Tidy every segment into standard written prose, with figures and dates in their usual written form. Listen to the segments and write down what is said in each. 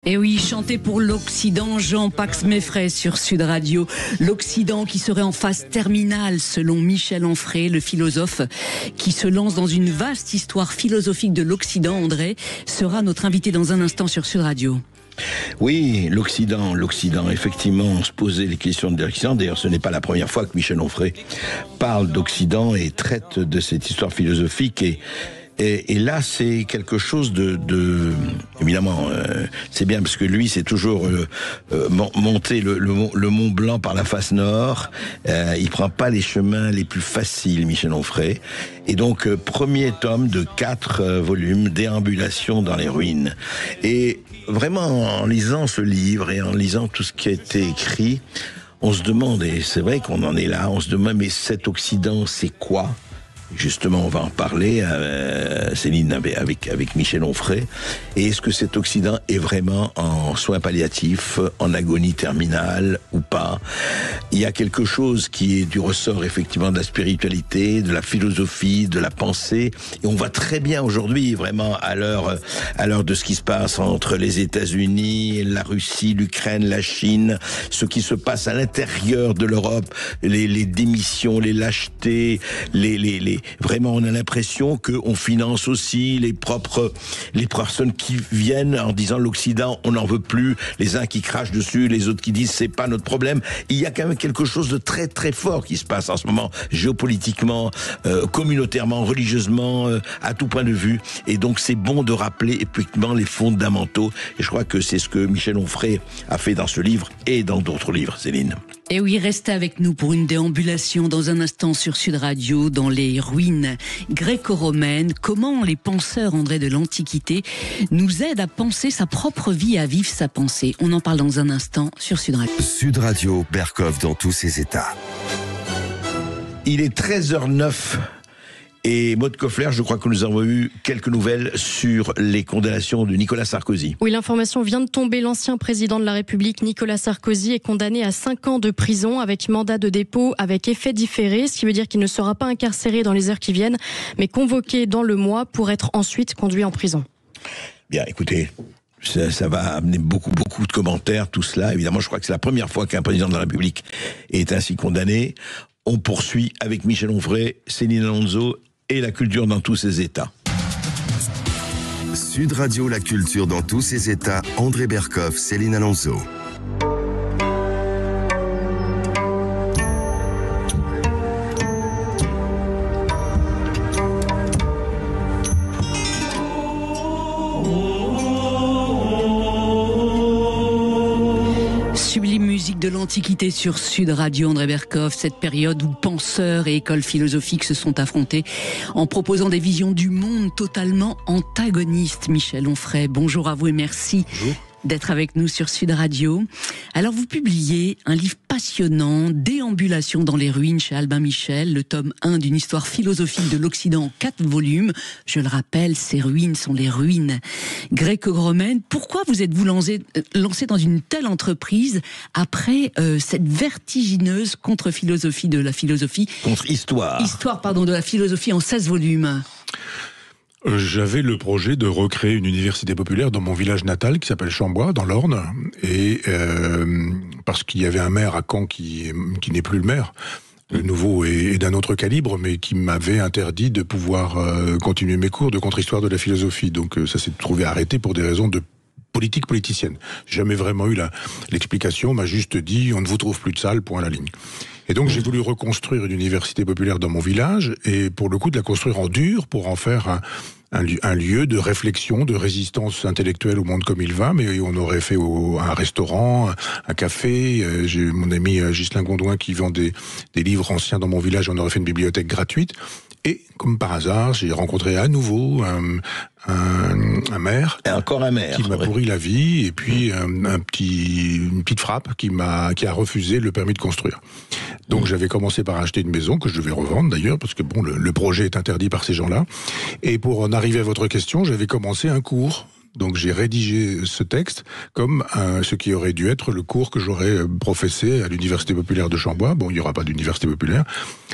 Et oui, chanter pour l'Occident, Jean Pax Meffray sur Sud Radio. L'Occident qui serait en phase terminale, selon Michel Onfray, le philosophe qui se lance dans une vaste histoire philosophique de l'Occident. André sera notre invité dans un instant sur Sud Radio. Oui, l'Occident, effectivement, on se posait les questions de l'Occident. D'ailleurs, ce n'est pas la première fois que Michel Onfray parle d'Occident et traite de cette histoire philosophique. Et là, c'est quelque chose évidemment, c'est bien parce que lui, c'est toujours monter le Mont Blanc par la face nord. Il prend pas les chemins les plus faciles, Michel Onfray. Et donc, premier tome de 4 volumes, Déambulation dans les ruines. Et vraiment, en lisant ce livre et en lisant tout ce qui a été écrit, on se demande, et c'est vrai qu'on en est là, on se demande, mais cet Occident, c'est quoi ? Justement, on va en parler, Céline, avec Michel Onfray. Et est-ce que cet Occident est vraiment en soins palliatifs, en agonie terminale ou pas? Il y a quelque chose qui est du ressort, effectivement, de la spiritualité, de la philosophie, de la pensée. Et on voit très bien aujourd'hui, vraiment, à l'heure de ce qui se passe entre les États-Unis, la Russie, l'Ukraine, la Chine, ce qui se passe à l'intérieur de l'Europe, les démissions, les lâchetés, vraiment, on a l'impression qu'on finance aussi les personnes qui viennent en disant l'Occident, on n'en veut plus, les uns qui crachent dessus, les autres qui disent c'est pas notre problème. Il y a quand même quelque chose de très très fort qui se passe en ce moment, géopolitiquement, communautairement, religieusement, à tout point de vue. Et donc c'est bon de rappeler effectivement les fondamentaux. Et je crois que c'est ce que Michel Onfray a fait dans ce livre et dans d'autres livres, Céline. Et oui, restez avec nous pour une déambulation dans un instant sur Sud Radio, dans les ruines gréco-romaines. Comment les penseurs, André, de l'Antiquité nous aident à penser sa propre vie, à vivre sa pensée. On en parle dans un instant sur Sud Radio. Sud Radio, Berkov dans tous ses états. Il est 13h09. Et Maud Koffler, je crois que nous avons eu quelques nouvelles sur les condamnations de Nicolas Sarkozy. Oui, l'information vient de tomber. L'ancien président de la République, Nicolas Sarkozy, est condamné à 5 ans de prison avec mandat de dépôt avec effet différé, ce qui veut dire qu'il ne sera pas incarcéré dans les heures qui viennent, mais convoqué dans le mois pour être ensuite conduit en prison. Bien, écoutez, ça va amener beaucoup de commentaires, tout cela. Évidemment, je crois que c'est la première fois qu'un président de la République est ainsi condamné. On poursuit avec Michel Onfray, Céline Alonso et la culture dans tous ses états. Sud Radio, la culture dans tous ses états. André Berkov, Céline Alonso. Sublime musique de l'Antiquité sur Sud Radio, André Berkov, cette période où penseurs et écoles philosophiques se sont affrontés en proposant des visions du monde totalement antagonistes. Michel Onfray, bonjour à vous et merci. Bonjour. D'être avec nous sur Sud Radio. Alors vous publiez un livre passionnant, Déambulation dans les ruines chez Albin Michel, le tome 1 d'une histoire philosophique de l'Occident en 4 volumes. Je le rappelle, ces ruines sont les ruines gréco-romaines. Pourquoi vous êtes-vous lancé dans une telle entreprise après cette vertigineuse contre-philosophie de la philosophie? Contre-histoire. De la philosophie en 16 volumes. J'avais le projet de recréer une université populaire dans mon village natal qui s'appelle Chambois, dans l'Orne, et parce qu'il y avait un maire à Caen qui n'est plus le maire, le nouveau et d'un autre calibre, mais qui m'avait interdit de pouvoir continuer mes cours de contre-histoire de la philosophie. Donc ça s'est trouvé arrêté pour des raisons de politique politicienne. J'ai jamais vraiment eu l'explication, on m'a juste dit on ne vous trouve plus de salle, point à la ligne. Et donc j'ai voulu reconstruire une université populaire dans mon village, et pour le coup de la construire en dur, pour en faire un lieu de réflexion, de résistance intellectuelle au monde comme il va, mais on aurait fait un restaurant, un café. J'ai mon ami Ghislain Gondouin qui vend des livres anciens dans mon village, on aurait fait une bibliothèque gratuite. Et, comme par hasard, j'ai rencontré à nouveau un maire. Et encore un maire. Qui m'a pourri la vie, et puis une petite frappe qui a refusé le permis de construire. Donc j'avais commencé par acheter une maison, que je devais revendre d'ailleurs, parce que bon, le projet est interdit par ces gens-là. Et pour en arriver à votre question, j'avais commencé un cours Donc j'ai rédigé ce texte comme ce qui aurait dû être le cours que j'aurais professé à l'Université populaire de Chambois. Bon, il n'y aura pas d'université populaire,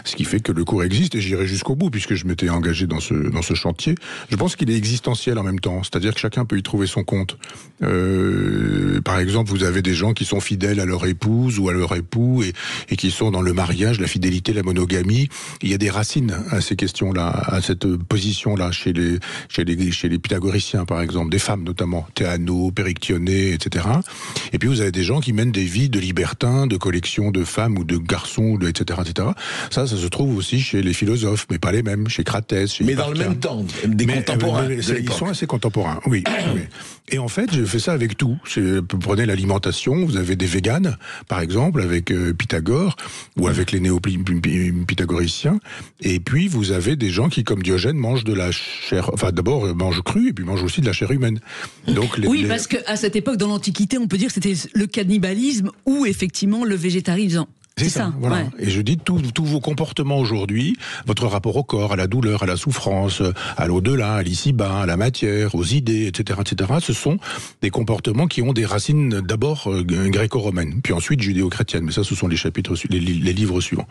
ce qui fait que le cours existe et j'irai jusqu'au bout puisque je m'étais engagé dans ce chantier. Je pense qu'il est existentiel en même temps, c'est-à-dire que chacun peut y trouver son compte. Par exemple, vous avez des gens qui sont fidèles à leur épouse ou à leur époux et qui sont dans le mariage, la fidélité, la monogamie. Il y a des racines à ces questions-là, à cette position-là chez les pythagoriciens, par exemple, des femmes notamment, Théano, Périctionné, etc. Et puis vous avez des gens qui mènent des vies de libertins, de collection de femmes ou de garçons, etc., etc. Ça se trouve aussi chez les philosophes, mais pas les mêmes, chez Cratès, chez Mais dans le même temps, des contemporains. Ils sont assez contemporains, oui. Oui. Et en fait, je fais ça avec tout. Vous prenez l'alimentation, vous avez des véganes, par exemple, avec Pythagore, ou avec les néo-pythagoriciens, et puis vous avez des gens qui, comme Diogène, mangent de la chair, enfin d'abord mangent crue, et puis mangent aussi de la chair humaine. Donc parce qu'à cette époque, dans l'Antiquité, on peut dire que c'était le cannibalisme ou effectivement le végétarisme. C'est ça, voilà. Ouais. Et je dis tous vos comportements aujourd'hui, votre rapport au corps, à la douleur, à la souffrance, à l'au-delà, à l'ici-bas, à la matière, aux idées, etc., ce sont des comportements qui ont des racines d'abord gréco-romaines, puis ensuite judéo-chrétiennes. Mais ça, ce sont les chapitres, les livres suivants.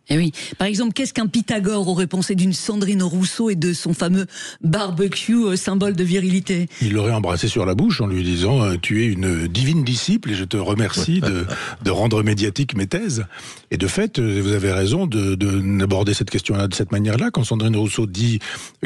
Eh oui. Par exemple, qu'est-ce qu'un Pythagore aurait pensé d'une Sandrine Rousseau et de son fameux barbecue, symbole de virilité? Il l'aurait embrassé sur la bouche en lui disant « Tu es une divine disciple et je te remercie de rendre médiatique mes thèses. » Et de fait, vous avez raison d'aborder cette question-là de cette manière-là. Quand Sandrine Rousseau dit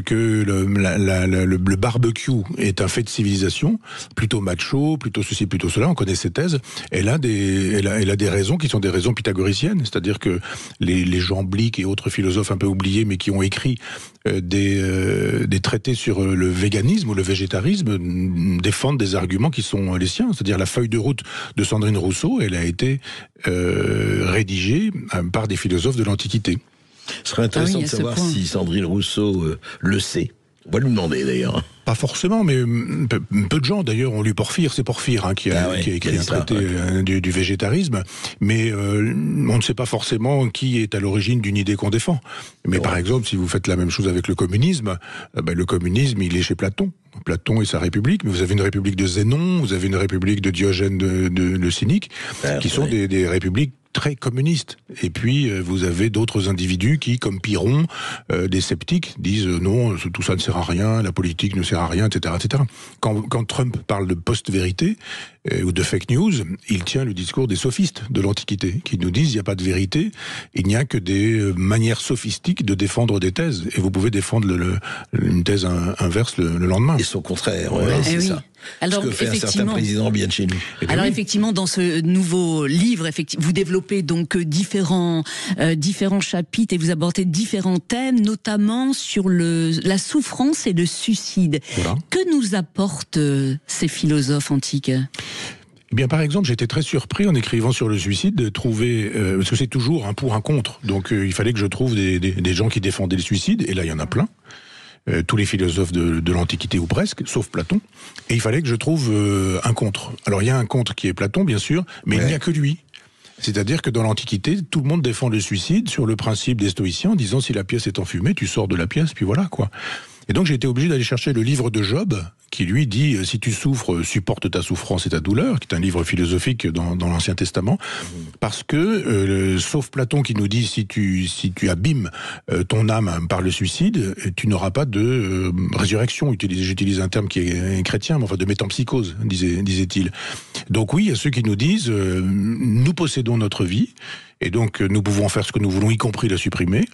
que le barbecue est un fait de civilisation, plutôt macho, plutôt ceci, plutôt cela, on connaît ses thèses, elle a des raisons qui sont des raisons pythagoriciennes, c'est-à-dire que les Jean Blic et autres philosophes un peu oubliés, mais qui ont écrit des traités sur le véganisme ou le végétarisme, défendent des arguments qui sont les siens. C'est-à-dire la feuille de route de Sandrine Rousseau, elle a été rédigée par des philosophes de l'Antiquité. Ce serait intéressant de savoir si Sandrine Rousseau le sait. On va lui demander d'ailleurs. Pas forcément, mais peu de gens d'ailleurs ont lu Porphyre. C'est Porphyre qui a écrit un traité du végétarisme. Mais on ne sait pas forcément qui est à l'origine d'une idée qu'on défend. Mais par exemple, si vous faites la même chose avec le communisme, le communisme, il est chez Platon. Platon et sa République, mais vous avez une République de Zénon, vous avez une République de Diogène le Cynique, qui sont des républiques très communistes. Et puis, vous avez d'autres individus qui, comme Pyrrhon, des sceptiques, disent non, tout ça ne sert à rien, la politique ne sert à rien, etc. etc. Quand Trump parle de post-vérité ou de fake news, il tient le discours des sophistes de l'Antiquité, qui nous disent il n'y a pas de vérité, il n'y a que des manières sophistiques de défendre des thèses. Et vous pouvez défendre une thèse inverse le lendemain. Et son contraire, c'est ça. Alors, ce que fait un certain président bien de chez nous. Alors effectivement, dans ce nouveau livre, vous développez donc différents chapitres et vous abordez différents thèmes, notamment sur la souffrance et le suicide. Voilà. Que nous apportent ces philosophes antiques ? Eh bien, par exemple, j'étais très surpris en écrivant sur le suicide de trouver, parce que c'est toujours un pour, un contre. Donc, il fallait que je trouve des gens qui défendaient le suicide, et là, il y en a plein. Tous les philosophes de l'Antiquité ou presque, sauf Platon. Et il fallait que je trouve un contre. Alors, il y a un contre qui est Platon, bien sûr, mais il n'y a que lui. C'est-à-dire que dans l'Antiquité, tout le monde défend le suicide sur le principe des stoïciens, en disant si la pièce est enfumée, tu sors de la pièce, puis voilà, quoi. Et donc j'ai été obligé d'aller chercher le livre de Job, qui lui dit « Si tu souffres, supporte ta souffrance et ta douleur », qui est un livre philosophique dans l'Ancien Testament, parce que, sauf Platon qui nous dit « Si tu abîmes ton âme par le suicide, tu n'auras pas de résurrection ». J'utilise un terme qui est chrétien, mais enfin de métempsychose, disait-il. Donc oui, il y a ceux qui nous disent « Nous possédons notre vie ». Et donc, nous pouvons faire ce que nous voulons, y compris la supprimer.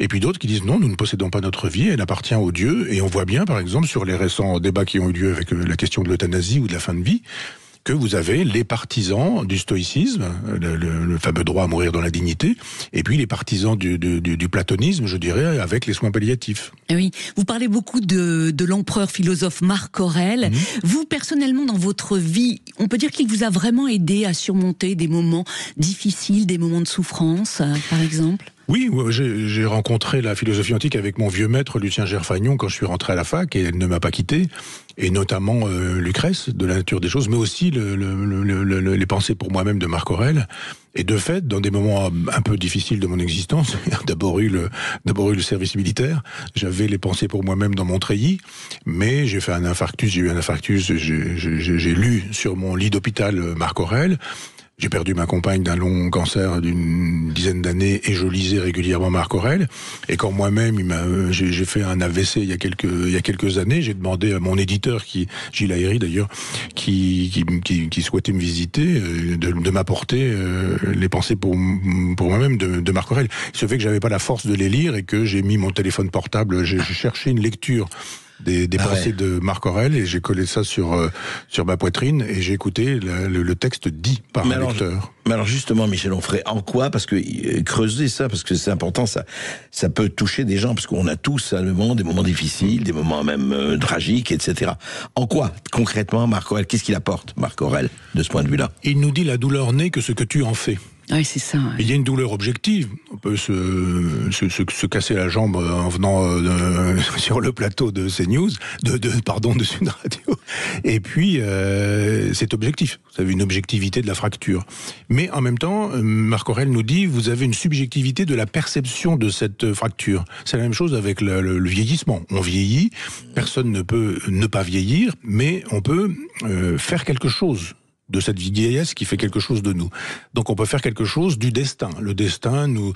Et puis d'autres qui disent non, nous ne possédons pas notre vie, elle appartient au Dieu. Et on voit bien, par exemple, sur les récents débats qui ont eu lieu avec la question de l'euthanasie ou de la fin de vie, que vous avez les partisans du stoïcisme, le fameux droit à mourir dans la dignité, et puis les partisans du platonisme, je dirais, avec les soins palliatifs. Oui, vous parlez beaucoup de l'empereur philosophe Marc Aurèle. Vous, personnellement, dans votre vie, on peut dire qu'il vous a vraiment aidé à surmonter des moments difficiles, des moments de souffrance, par exemple ? Oui, j'ai rencontré la philosophie antique avec mon vieux maître Lucien Gerfagnon quand je suis rentré à la fac, et elle ne m'a pas quitté, et notamment Lucrèce, de la nature des choses, mais aussi les pensées pour moi-même de Marc Aurèle. Et de fait, dans des moments un peu difficiles de mon existence, d'abord eu le service militaire, j'avais les pensées pour moi-même dans mon treillis, mais j'ai eu un infarctus, j'ai lu sur mon lit d'hôpital Marc Aurèle. J'ai perdu ma compagne d'un long cancer d'une dizaine d'années et je lisais régulièrement Marc Aurèle. Et quand moi-même, j'ai fait un AVC il y a quelques années, j'ai demandé à mon éditeur, Gilles Aéry d'ailleurs, qui souhaitait me visiter, de m'apporter les pensées pour moi-même de Marc Aurèle. Il se fait que j'avais pas la force de les lire et que j'ai mis mon téléphone portable, j'ai cherché une lecture des pensées de Marc Aurèle et j'ai collé ça sur ma poitrine et j'ai écouté le texte dit par un lecteur. Mais alors justement, Michel Onfray, en quoi, parce que creuser ça, parce que c'est important, ça peut toucher des gens, parce qu'on a tous à le moment des moments difficiles, des moments même tragiques, etc. En quoi, concrètement, Marc Aurèle, qu'est-ce qu'il apporte, Marc Aurèle, de ce point de vue-là? Il nous dit la douleur n'est que ce que tu en fais. Oui, c'est ça. Ouais. Il y a une douleur objective. On peut se casser la jambe en venant sur le plateau de CNews, de Sud Radio. Et puis, c'est objectif. Vous avez une objectivité de la fracture. Mais en même temps, Marc Aurèle nous dit, vous avez une subjectivité de la perception de cette fracture. C'est la même chose avec le vieillissement. On vieillit, personne ne peut ne pas vieillir, mais on peut faire quelque chose de cette vieillesse qui fait quelque chose de nous. Donc on peut faire quelque chose du destin. Le destin nous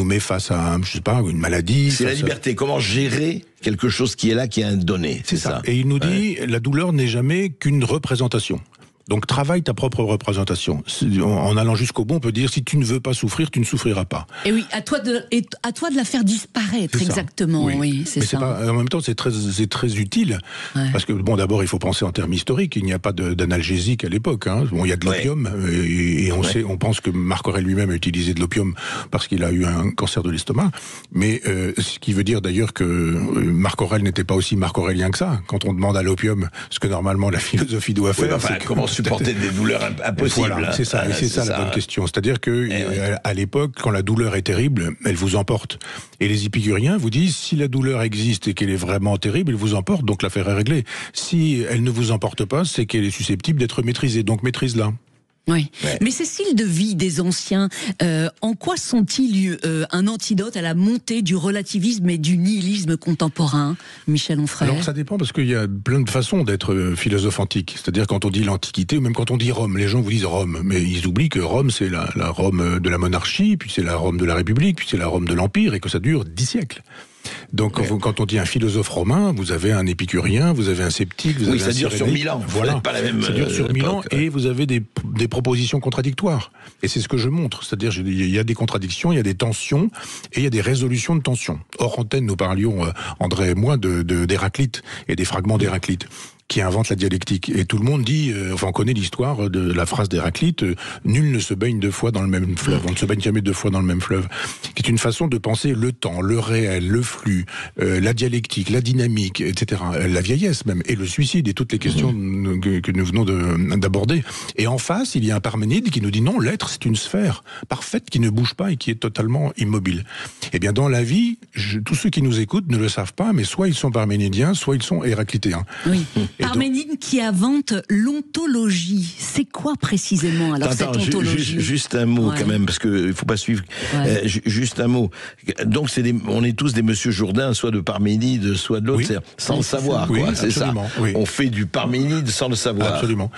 met face à, je sais pas, une maladie. C'est la liberté. Comment gérer quelque chose qui est là, qui est un donné. C'est ça. Et il nous dit, la douleur n'est jamais qu'une représentation. Donc travaille ta propre représentation. En allant jusqu'au bout, on peut dire, si tu ne veux pas souffrir, tu ne souffriras pas. Et oui, à toi de la faire disparaître, exactement. Oui, c'est ça. En même temps, c'est très utile. Ouais. Parce que, bon, d'abord, il faut penser en termes historiques. Il n'y a pas d'analgésique à l'époque. Hein. Bon, il y a de l'opium. Et on pense que Marc Aurèle lui-même a utilisé de l'opium parce qu'il a eu un cancer de l'estomac. Mais ce qui veut dire d'ailleurs que Marc Aurèle n'était pas aussi Marc Aurélien que ça. Quand on demande à l'opium ce que normalement la philosophie doit faire, c'est comment supporter des douleurs impossibles. Voilà, c'est ça, c'est ça la bonne question. C'est-à-dire que à l'époque, quand la douleur est terrible, elle vous emporte. Et les épicuriens vous disent, si la douleur existe et qu'elle est vraiment terrible, elle vous emporte, donc l'affaire est réglée. Si elle ne vous emporte pas, c'est qu'elle est susceptible d'être maîtrisée, donc maîtrise-la. Oui, mais ces styles de vie des anciens, en quoi sont-ils un antidote à la montée du relativisme et du nihilisme contemporain, Michel Onfray? Alors ça dépend, parce qu'il y a plein de façons d'être philosophe antique. C'est-à-dire quand on dit l'Antiquité, ou même quand on dit Rome, les gens vous disent Rome, mais ils oublient que Rome c'est la Rome de la monarchie, puis c'est la Rome de la République, puis c'est la Rome de l'Empire, et que ça dure 10 siècles. Donc quand on dit un philosophe romain, vous avez un épicurien, vous avez un sceptique, vous avez un dure sur 1000 ans. Voilà, pas la même ça dure sur 1000 ans et vous avez des propositions contradictoires. Et c'est ce que je montre, c'est-à-dire il y a des contradictions, il y a des tensions et il y a des résolutions de tensions. Hors antenne, nous parlions, André et moi, d'Héraclite et des fragments d'Héraclite qui invente la dialectique. Et tout le monde dit, on connaît l'histoire de la phrase d'Héraclite, nul ne se baigne deux fois dans le même fleuve, on ne se baigne jamais deux fois dans le même fleuve, qui est une façon de penser le temps, le réel, le flux, la dialectique, la dynamique, etc., la vieillesse même, et le suicide, et toutes les questions que nous venons d'aborder. Et en face, il y a un Parménide qui nous dit non, l'être, c'est une sphère parfaite qui ne bouge pas et qui est totalement immobile. Eh bien, dans la vie, tous ceux qui nous écoutent ne le savent pas, mais soit ils sont parménidiens, soit ils sont héraclitéens. Oui. Parménide qui invente l'ontologie. C'est quoi précisément alors cette ontologie? Juste un mot quand même, parce qu'il ne faut pas suivre. Juste un mot. Donc on est tous des Monsieur Jourdain, soit de Parménide, soit de l'autre, sans le savoir. Oui, quoi. C'est ça. Oui. On fait du Parménide sans le savoir. Absolument.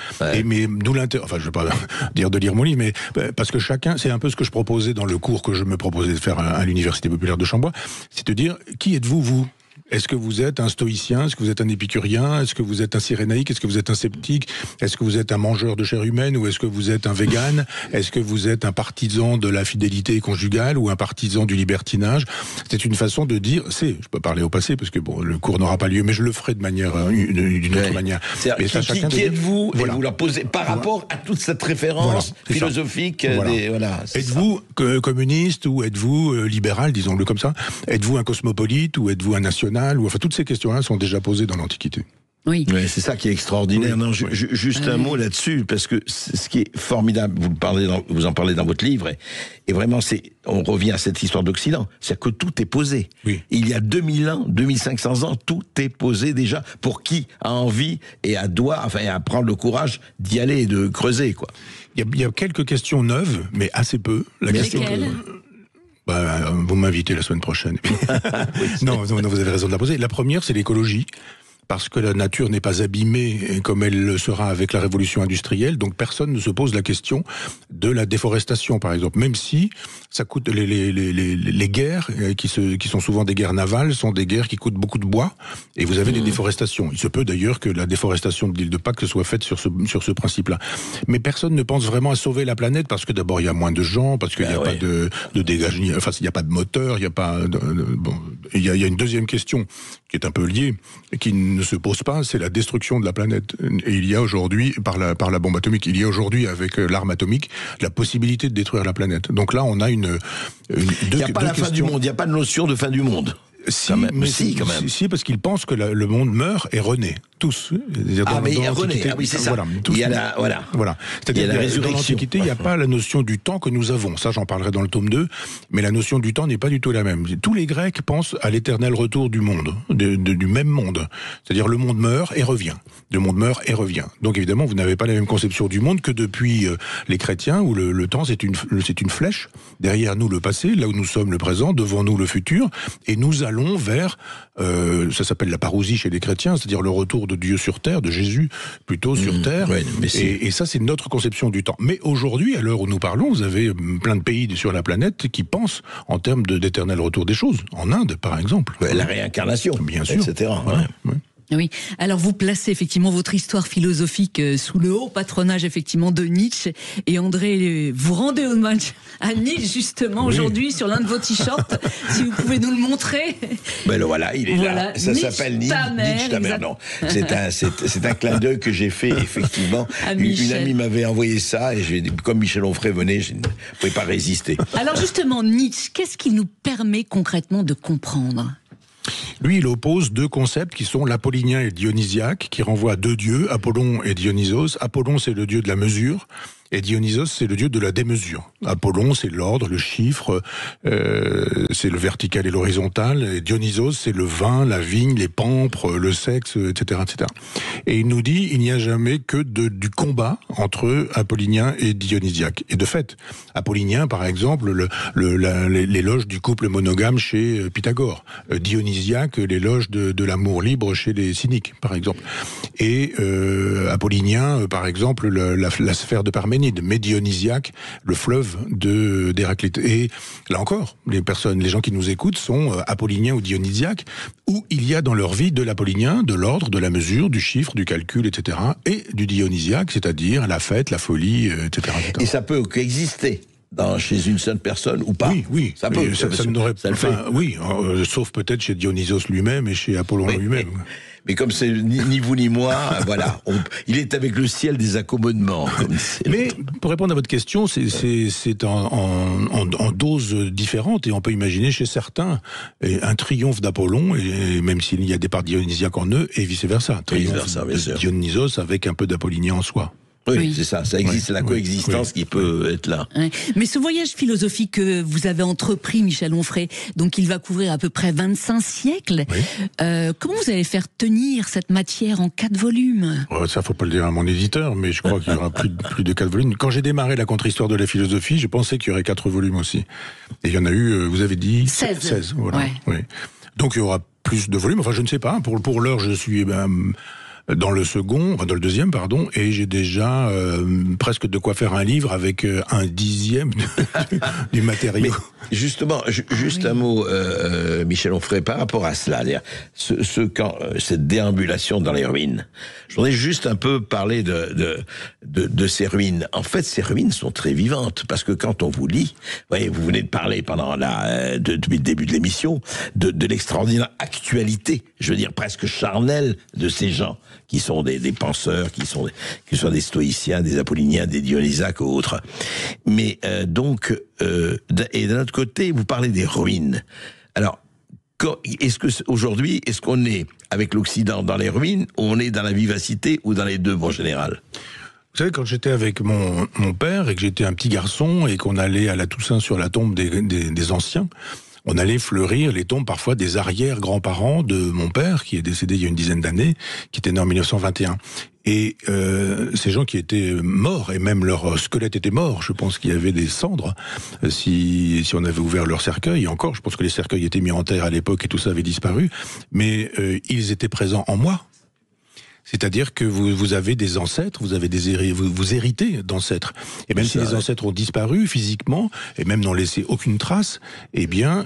Mais d'où l'intérêt. Enfin, je ne vais pas dire de lire mon livre, mais parce que chacun, c'est un peu ce que je proposais dans le cours que je me proposais de faire à l'Université populaire de Chambois, c'est de dire qui êtes-vous, vous? Est-ce que vous êtes un stoïcien? Est-ce que vous êtes un épicurien? Est-ce que vous êtes un cyrénaïque? Est-ce que vous êtes un sceptique? Est-ce que vous êtes un mangeur de chair humaine? Ou est-ce que vous êtes un vegan? Est-ce que vous êtes un partisan de la fidélité conjugale ou un partisan du libertinage? C'est une façon de dire, je peux parler au passé parce que bon, le cours n'aura pas lieu, mais je le ferai de manière, d'une autre manière. Mais qui êtes-vous? Et vous leur posez par rapport à toute cette référence philosophique. Êtes-vous communiste ou êtes-vous libéral, disons-le comme ça? Êtes-vous un cosmopolite ou êtes-vous un national? Enfin, toutes ces questions-là sont déjà posées dans l'Antiquité. Oui. Ouais, c'est ça qui est extraordinaire. Oui, Non, oui. juste un mot là-dessus, parce que ce qui est formidable, vous en parlez dans votre livre, et vraiment, on revient à cette histoire d'Occident, c'est que tout est posé. Oui. Il y a 2000 ans, 2500 ans, tout est posé déjà pour qui a envie et a prendre le courage d'y aller et de creuser, quoi. Il y a quelques questions neuves, mais assez peu. La question Lesquelles ? Vous m'invitez la semaine prochaine. Non, vous avez raison de la poser. La première, c'est l'écologie. Parce que la nature n'est pas abîmée comme elle le sera avec la révolution industrielle, donc personne ne se pose la question de la déforestation, par exemple. Même si ça coûte les guerres qui sont souvent des guerres navales, sont des guerres qui coûtent beaucoup de bois, et vous avez des déforestations. Il se peut d'ailleurs que la déforestation de l'île de Pâques soit faite sur ce principe-là. Mais personne ne pense vraiment à sauver la planète parce que d'abord il y a moins de gens, parce qu'il n'y a pas de dégagement, enfin il n'y a pas de moteur, il n'y a pas il y a une deuxième question qui est un peu liée, qui ne se pose pas, c'est la destruction de la planète. Et il y a aujourd'hui, par la bombe atomique, il y a aujourd'hui avec l'arme atomique, la possibilité de détruire la planète. Donc là, on a il n'y a pas la fin du monde, il n'y a pas de notion de fin du monde. Si, quand même. Si, parce qu'ils pensent que le monde meurt et renaît. Tous. Mais il renaît. Ah oui, c'est ça. Voilà. Il y a voilà. C'est-à-dire la résurrection. Dans l'Antiquité, il n'y a pas la notion du temps que nous avons. Ça, j'en parlerai dans le tome 2. Mais la notion du temps n'est pas du tout la même. Tous les Grecs pensent à l'éternel retour du monde, du même monde. C'est-à-dire le monde meurt et revient. Le monde meurt et revient. Donc évidemment, vous n'avez pas la même conception du monde que depuis les chrétiens, où le temps, c'est une flèche. Derrière nous, le passé. Là où nous sommes, le présent. Devant nous, le futur. Et nous allons vers, ça s'appelle la parousie chez les chrétiens, c'est-à-dire le retour de Dieu sur terre, de Jésus plutôt sur terre. Ouais, et ça, c'est notre conception du temps. Mais aujourd'hui, à l'heure où nous parlons, vous avez plein de pays sur la planète qui pensent en termes d'éternel retour des choses. En Inde, par exemple. La réincarnation, bien sûr, etc. Voilà. Ouais. Oui. Alors vous placez effectivement votre histoire philosophique sous le haut patronage effectivement de Nietzsche, et André, vous rendez hommage à Nietzsche justement aujourd'hui sur l'un de vos t-shirts. Si vous pouvez nous le montrer. Ben le voilà, il est là. Ça Nietzsche, s'appelle Nietzsche ta mère. Non, c'est un clin d'œil que j'ai fait effectivement. Une amie m'avait envoyé ça et comme Michel Onfray venait, je ne pouvais pas résister. Alors justement, Nietzsche, qu'est-ce qu'il nous permet concrètement de comprendre ? Lui, il oppose deux concepts qui sont l'apollinien et le dionysiaque, qui renvoient à deux dieux, Apollon et Dionysos. Apollon, c'est le dieu de la mesure, et Dionysos, c'est le dieu de la démesure. Apollon, c'est l'ordre, le chiffre, c'est le vertical et l'horizontal, et Dionysos, c'est le vin, la vigne, les pampres, le sexe, etc., etc. Et il nous dit, il n'y a jamais que du combat entre apollinien et dionysiaque. Et de fait, apollinien, par exemple, l'éloge du couple monogame chez Pythagore. Dionysiaque, l'éloge de l'amour libre chez les cyniques, par exemple. Et apollinien, par exemple, la sphère de Parménide. Mais dionysiaque, le fleuve d'Héraclite. Et là encore, les gens qui nous écoutent sont apolliniens ou dionysiaques, où il y a dans leur vie de l'apollinien, de l'ordre, de la mesure, du chiffre, du calcul, etc., et du dionysiaque, c'est-à-dire la fête, la folie, etc., etc. Et ça peut coexister chez une seule personne ou pas. Oui, ça peut. Ça le fait. Oui, sauf peut-être chez Dionysos lui-même et chez Apollon lui-même. Mais comme c'est ni vous ni moi, voilà, il est avec le ciel des accommodements. Mais pour répondre à votre question, c'est en doses différentes, et on peut imaginer chez certains un triomphe d'Apollon, et même s'il y a des parts dionysiaques en eux, et vice-versa. Triomphe de Dionysos avec un peu d'apollinien en soi. Oui, c'est ça, existe, c'est la coexistence qui peut être là. Mais ce voyage philosophique que vous avez entrepris, Michel Onfray, donc il va couvrir à peu près 25 siècles, comment vous allez faire tenir cette matière en 4 volumes ? Ça, faut pas le dire à mon éditeur, mais je crois qu'il y aura plus de 4 volumes. Quand j'ai démarré la contre-histoire de la philosophie, je pensais qu'il y aurait 4 volumes aussi. Et il y en a eu, vous avez dit 16. Voilà. Ouais. Oui. Donc il y aura plus de volumes, enfin je ne sais pas, pour l'heure je suis... dans le deuxième, et j'ai déjà presque de quoi faire un livre avec un dixième du matériau. Mais justement, juste un mot, Michel Onfray, par rapport à cela, cette déambulation dans les ruines. Je voudrais juste un peu parler de ces ruines. En fait, ces ruines sont très vivantes, parce que quand on vous lit, voyez, vous venez de parler depuis le début de l'émission, de l'extraordinaire actualité, je veux dire presque charnelle de ces gens, qui sont des penseurs, qui sont des stoïciens, des apolliniens, des dionysiaques ou autres. Mais et d'un autre côté, vous parlez des ruines. Alors, aujourd'hui, est-ce qu'on est avec l'Occident dans les ruines, ou on est dans la vivacité, ou dans les deux, mon général? Vous savez, quand j'étais avec mon père et que j'étais un petit garçon et qu'on allait à la Toussaint sur la tombe des anciens, on allait fleurir les tombes parfois des arrière-grands-parents de mon père, qui est décédé il y a une dizaine d'années, qui était né en 1921. Et ces gens qui étaient morts, et même leur squelette était mort, je pense qu'il y avait des cendres, si on avait ouvert leur cercueil, et encore, je pense que les cercueils étaient mis en terre à l'époque et tout ça avait disparu, mais ils étaient présents en moi. C'est-à-dire que vous avez des ancêtres, vous héritez d'ancêtres. Et même si les ancêtres ont disparu physiquement, et même n'ont laissé aucune trace, eh bien,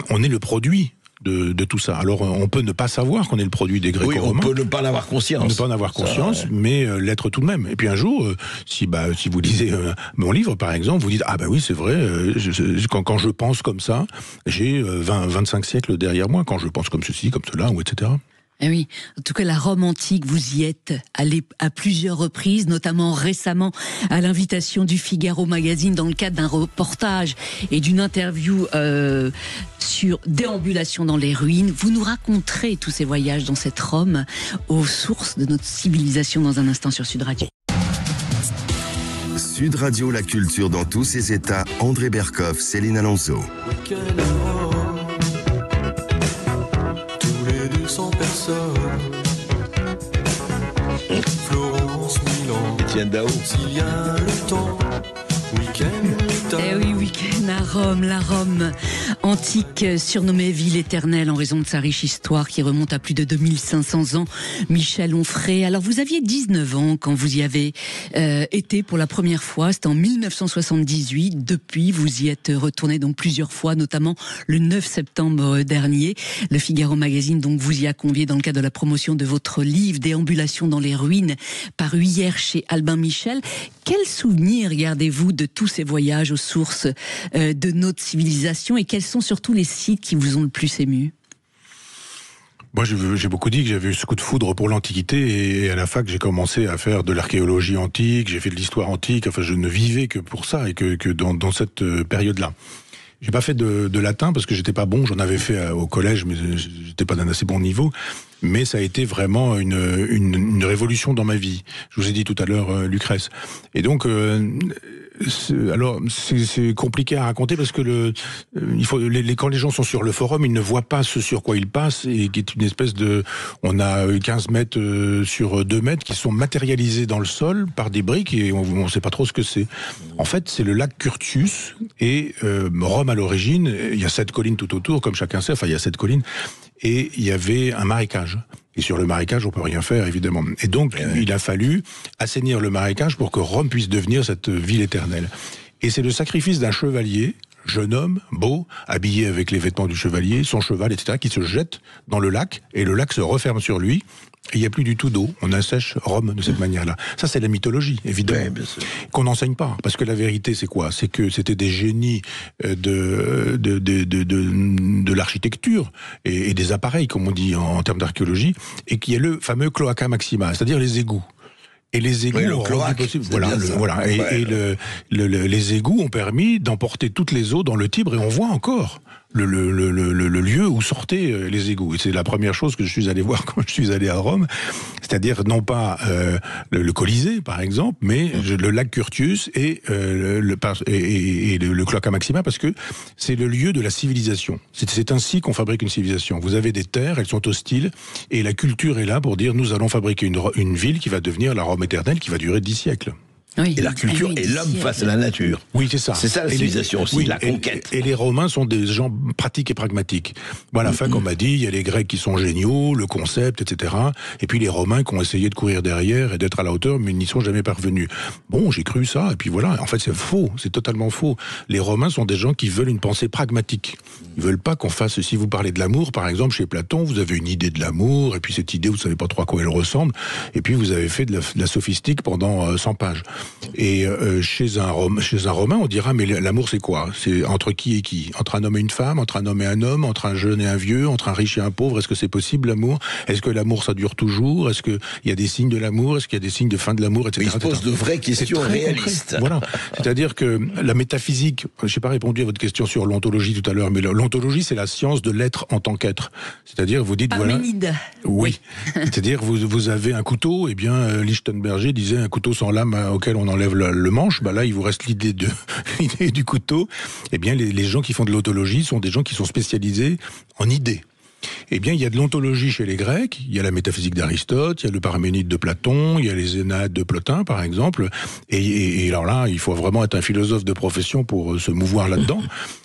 on est le produit de tout ça. Alors, on peut ne pas savoir qu'on est le produit des Gréco-Romains. Oui, on peut ne pas en avoir conscience. Ne pas en avoir conscience, mais l'être tout de même. Et puis un jour, si vous lisez mon livre, par exemple, vous dites, ah bah oui, c'est vrai, quand je pense comme ça, j'ai 25 siècles derrière moi, quand je pense comme ceci, comme cela, ou etc. Eh oui, en tout cas la Rome antique, vous y êtes allé à plusieurs reprises, notamment récemment à l'invitation du Figaro Magazine dans le cadre d'un reportage et d'une interview sur déambulation dans les ruines. Vous nous raconterez tous ces voyages dans cette Rome aux sources de notre civilisation dans un instant sur Sud Radio. Sud Radio, la culture dans tous ses états. André Berkoff, Céline Alonso. 200 personnes. Florence, Milan, Etienne Dao. S'il y a le temps, week-end. Eh oui, week-end à Rome, la Rome antique, surnommée ville éternelle en raison de sa riche histoire qui remonte à plus de 2500 ans. Michel Onfray, alors vous aviez 19 ans quand vous y avez été pour la première fois, c'était en 1978. Depuis, vous y êtes retourné donc plusieurs fois, notamment le 9 septembre dernier. Le Figaro Magazine donc vous y a convié dans le cadre de la promotion de votre livre Déambulation dans les ruines, paru hier chez Albin Michel. Quels souvenirs gardez-vous de tous ces voyages aux sources de notre civilisation et quels sont surtout les sites qui vous ont le plus ému? Moi, j'ai beaucoup dit que j'avais eu ce coup de foudre pour l'Antiquité et à la fac, j'ai commencé à faire de l'archéologie antique, j'ai fait de l'histoire antique, enfin, je ne vivais que pour ça et que dans cette période-là. J'ai pas fait de latin parce que j'étais pas bon, j'en avais fait au collège, mais j'étais pas d'un assez bon niveau. Mais ça a été vraiment une révolution dans ma vie. Je vous ai dit tout à l'heure Lucrèce. Et donc, c'est compliqué à raconter parce que quand les gens sont sur le forum, ils ne voient pas ce sur quoi ils passent et qui est une espèce de, on a 15 mètres sur 2 mètres qui sont matérialisés dans le sol par des briques et on sait pas trop ce que c'est. En fait, c'est le lac Curtius et Rome à l'origine, il y a 7 collines tout autour, comme chacun sait, enfin il y a 7 collines. Et il y avait un marécage. Et sur le marécage, on peut rien faire, évidemment. Et donc, il a fallu assainir le marécage pour que Rome puisse devenir cette ville éternelle. Et c'est le sacrifice d'un chevalier, jeune homme, beau, habillé avec les vêtements du chevalier, son cheval, etc., qui se jette dans le lac, et le lac se referme sur lui, et il n'y a plus du tout d'eau. On assèche Rome de cette manière-là. Ça, c'est la mythologie, évidemment, qu'on n'enseigne pas. Parce que la vérité, c'est quoi? C'est que c'était des génies de l'architecture et des appareils, comme on dit en termes d'archéologie, et qu'il y a le fameux cloaca maxima, c'est-à-dire les égouts. Et les égouts ont rendu possible. Voilà. Et les égouts ont permis d'emporter toutes les eaux dans le Tibre, et on voit encore le lieu où sortaient les égouts. Et c'est la première chose que je suis allé voir quand je suis allé à Rome, c'est-à-dire non pas le Colisée, par exemple, mais le lac Curtius et le Cloaca Maxima, parce que c'est le lieu de la civilisation. C'est ainsi qu'on fabrique une civilisation. Vous avez des terres, elles sont hostiles, et la culture est là pour dire nous allons fabriquer une ville qui va devenir la Rome éternelle, qui va durer 10 siècles. Oui. Et la culture et l'homme face à la nature. Oui, c'est ça. C'est ça la civilisation aussi, la conquête. Et les Romains sont des gens pratiques et pragmatiques. Voilà, à la fin, comme on m'a dit, il y a les Grecs qui sont géniaux, le concept, etc. Et puis les Romains qui ont essayé de courir derrière et d'être à la hauteur, mais n'y sont jamais parvenus. Bon, j'ai cru ça, et puis voilà. En fait, c'est faux, c'est totalement faux. Les Romains sont des gens qui veulent une pensée pragmatique. Ils veulent pas qu'on fasse, si vous parlez de l'amour, par exemple, chez Platon, vous avez une idée de l'amour, et puis cette idée, vous savez pas trop à quoi elle ressemble, et puis vous avez fait de la sophistique pendant 100 pages. Et chez un Romain, on dira, mais l'amour c'est quoi? C'est entre qui et qui? Entre un homme et une femme, entre un homme et un homme, entre un jeune et un vieux, entre un riche et un pauvre? Est-ce que c'est possible l'amour? Est-ce que l'amour ça dure toujours? Est-ce qu'il y a des signes de l'amour? Est-ce qu'il y a des signes de fin de l'amour, etc. Il se pose de vraies questions réalistes. Voilà. C'est-à-dire que la métaphysique, je n'ai pas répondu à votre question sur l'ontologie tout à l'heure, mais l'ontologie c'est la science de l'être en tant qu'être. C'est-à-dire, vous dites Parménide. Voilà. Oui. C'est-à-dire, vous avez un couteau, et bien, Lichtenberger disait un couteau sans lame auquel on enlève le manche. Bah là, il vous reste l'idée du couteau. Eh bien, les gens qui font de l'autologie sont des gens qui sont spécialisés en idées. Eh bien, il y a de l'ontologie chez les Grecs, il y a la métaphysique d'Aristote, il y a le Parménide de Platon, il y a les Énades de Plotin, par exemple. Et alors là, il faut vraiment être un philosophe de profession pour se mouvoir là-dedans.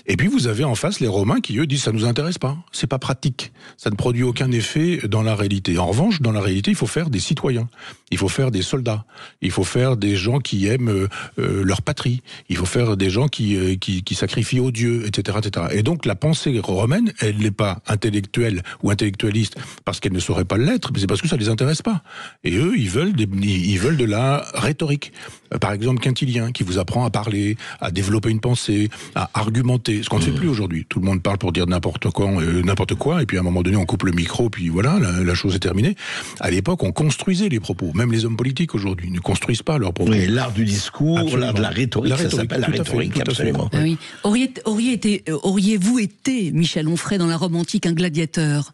Et puis, vous avez en face les Romains qui, eux, disent ça nous intéresse pas, c'est pas pratique, ça ne produit aucun effet dans la réalité. En revanche, dans la réalité, il faut faire des citoyens, il faut faire des soldats, il faut faire des gens qui aiment leur patrie, il faut faire des gens qui sacrifient aux dieux, etc., etc. Et donc, la pensée romaine, elle n'est pas intellectuelle ou intellectualiste parce qu'elle ne saurait pas l'être, mais c'est parce que ça les intéresse pas. Et eux, ils veulent de la rhétorique. Par exemple, Quintilien, qui vous apprend à parler, à développer une pensée, à argumenter, ce qu'on ne fait plus aujourd'hui. Tout le monde parle pour dire n'importe quoi, et puis à un moment donné, on coupe le micro, puis voilà, la chose est terminée. À l'époque, on construisait les propos. Même les hommes politiques aujourd'hui ne construisent pas leurs propos. Oui, l'art du discours, Absolument. l'art de la rhétorique, ça s'appelle la rhétorique, absolument. Ah oui. Auriez-vous été, Michel Onfray, dans la Rome antique, un gladiateur?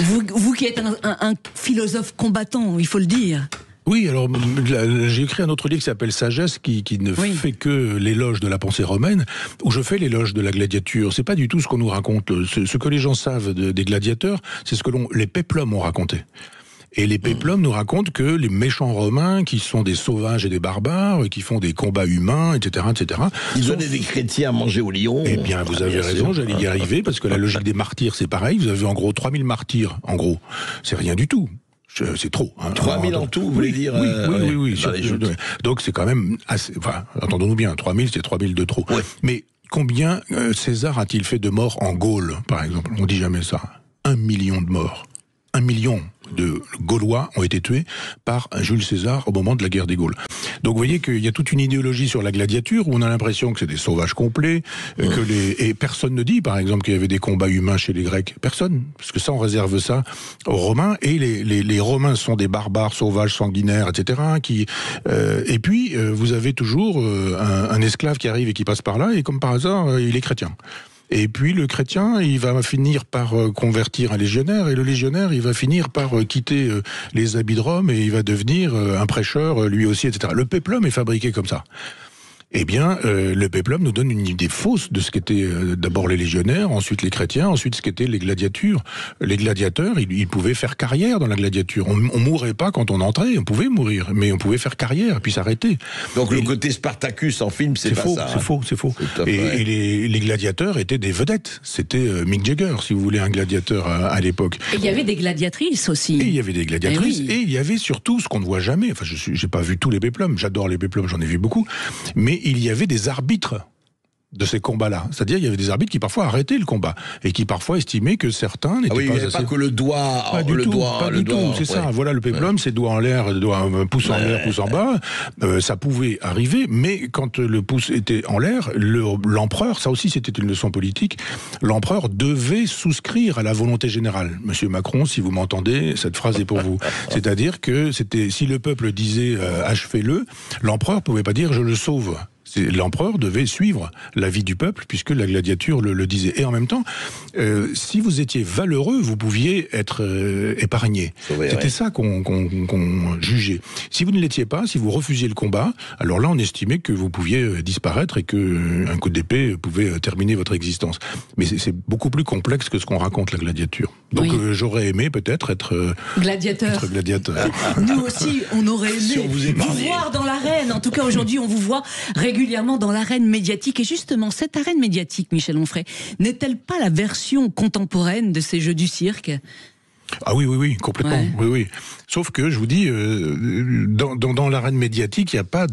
vous qui êtes un philosophe combattant, il faut le dire. Oui, alors j'ai écrit un autre livre qui s'appelle Sagesse, qui ne fait que l'éloge de la pensée romaine, où je fais l'éloge de la gladiature. C'est pas du tout ce qu'on nous raconte. Ce que les gens savent des gladiateurs, c'est ce que les péplums ont raconté. Et les péplums nous racontent que les méchants romains, qui sont des sauvages et des barbares, qui font des combats humains, etc., etc. Ils donnaient des chrétiens à manger au lion. Eh bien, vous avez raison, j'allais y arriver, parce que la logique des martyrs, c'est pareil. Vous avez en gros 3000 martyrs, en gros. C'est rien du tout. C'est trop. Hein. 3000 en tout, vous voulez dire? Oui. Donc c'est quand même assez... Enfin, entendons-nous bien, 3000, c'est 3000 de trop. Ouais. Mais combien César a-t-il fait de morts en Gaule, par exemple? On dit jamais ça. 1 million de morts. 1 million de Gaulois ont été tués par Jules César au moment de la guerre des Gaules. Donc vous voyez qu'il y a toute une idéologie sur la gladiature où on a l'impression que c'est des sauvages complets, et personne ne dit par exemple qu'il y avait des combats humains chez les Grecs. Personne, parce que ça on réserve ça aux Romains, et les Romains sont des barbares, sauvages, sanguinaires, etc. Et puis vous avez toujours un esclave qui arrive et qui passe par là, et comme par hasard, il est chrétien. Et puis le chrétien, il va finir par convertir un légionnaire, et le légionnaire, il va finir par quitter les habits de Rome, et il va devenir un prêcheur lui aussi, etc. Le péplum est fabriqué comme ça. Eh bien, le péplum nous donne une idée fausse de ce qu'étaient d'abord les légionnaires, ensuite les chrétiens, ensuite ce qu'étaient les gladiatures. Les gladiateurs, ils pouvaient faire carrière dans la gladiature. On mourait pas quand on entrait, on pouvait mourir, mais on pouvait faire carrière, puis s'arrêter. Donc le côté Spartacus en film, c'est pas faux, ça. C'est faux. Et les gladiateurs étaient des vedettes. C'était Mick Jagger, si vous voulez, un gladiateur à l'époque. Et il y avait des gladiatrices aussi. Et il y avait des gladiatrices, et il y avait surtout ce qu'on ne voit jamais. Enfin, j'ai pas vu tous les péplums, j'adore les péplums, j'en ai vu beaucoup, mais il y avait des arbitres de ces combats-là. C'est-à-dire, il y avait des arbitres qui parfois arrêtaient le combat et qui parfois estimaient que certains n'étaient pas assez... pas que le doigt... Pas du tout, c'est ça. Voilà, le péplum, c'est doigt en l'air, pouce en l'air, pouce en bas. Ça pouvait arriver, mais quand le pouce était en l'air, l'empereur, ça aussi c'était une leçon politique, l'empereur devait souscrire à la volonté générale. Monsieur Macron, si vous m'entendez, cette phrase est pour vous. C'est-à-dire que si le peuple disait achevez-le, l'empereur pouvait pas dire je le sauve. L'empereur devait suivre l'avis du peuple, puisque la gladiature le disait. Et en même temps, si vous étiez valeureux, vous pouviez être épargné. C'était ça qu'on jugeait. Si vous ne l'étiez pas, si vous refusiez le combat, alors là, on estimait que vous pouviez disparaître et qu'un coup d'épée pouvait terminer votre existence. Mais c'est beaucoup plus complexe que ce qu'on raconte, la gladiature. Donc j'aurais aimé peut-être être gladiateur. Nous aussi, on aurait aimé vous voir dans l'arène. En tout cas, aujourd'hui, on vous voit régulièrement dans l'arène médiatique. Et justement, cette arène médiatique, Michel Onfray, n'est-elle pas la version contemporaine de ces jeux du cirque ? Ah oui, complètement. Ouais. Oui. Sauf que, je vous dis, dans l'arène médiatique, il n'y a pas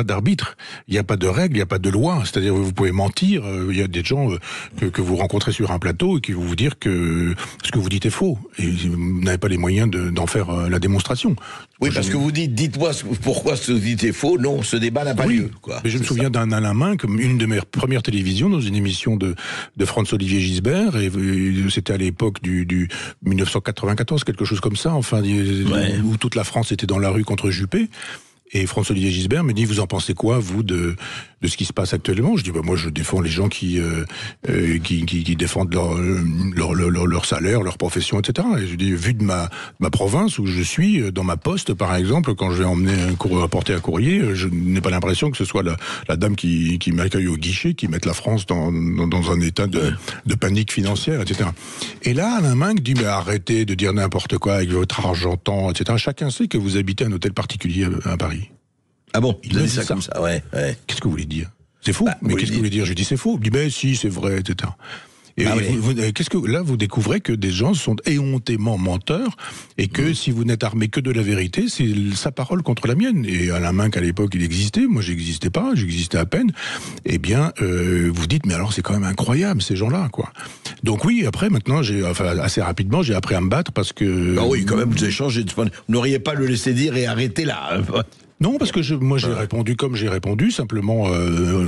d'arbitre, il n'y a pas de règles, il n'y a pas de loi. C'est-à-dire, vous pouvez mentir. Il y a des gens que vous rencontrez sur un plateau et qui vont vous dire que ce que vous dites est faux. Et vous n'avez pas les moyens d'en faire la démonstration. Oui, parce que vous dites-moi pourquoi ce que vous dites est faux. Non, ce débat n'a pas lieu. Quoi. Mais je me souviens d'un Alain Minc, comme une de mes premières télévisions, dans une émission de François-Olivier Gisbert, et c'était à l'époque du 1994, quelque chose comme ça, enfin, où toute la France était dans la rue contre Juppé. Et François-Olivier Gisbert me dit, vous en pensez quoi, vous, de ce qui se passe actuellement? Je dis, moi, je défends les gens qui défendent leur salaire, leur profession, etc. Et je dis, vu de ma province où je suis, dans ma poste, par exemple, quand je vais apporter un courrier, je n'ai pas l'impression que ce soit la dame qui m'accueille au guichet, qui mette la France dans un état de panique financière, etc. Et là, Alain Minc dit, mais arrêtez de dire n'importe quoi avec votre argentan, etc. Chacun sait que vous habitez un hôtel particulier à Paris. Ah bon, il dit ça comme ça, ouais. Qu'est-ce que vous voulez dire? C'est faux. Mais qu'est-ce que vous voulez dire? Je dis c'est faux. Il dit ben si, c'est vrai, etc. Et qu'est-ce que là vous découvrez que des gens sont éhontément menteurs et que si vous n'êtes armé que de la vérité, c'est sa parole contre la mienne. Et Alain Minc à l'époque il existait, moi j'existais pas, j'existais à peine. Eh bien vous dites mais alors c'est quand même incroyable ces gens-là quoi. Donc oui après maintenant assez rapidement j'ai appris à me battre parce que. Ah oui quand même vous avez changé. Vous n'auriez pas le laisser dire et arrêter là. Non, parce que moi j'ai répondu comme j'ai répondu, simplement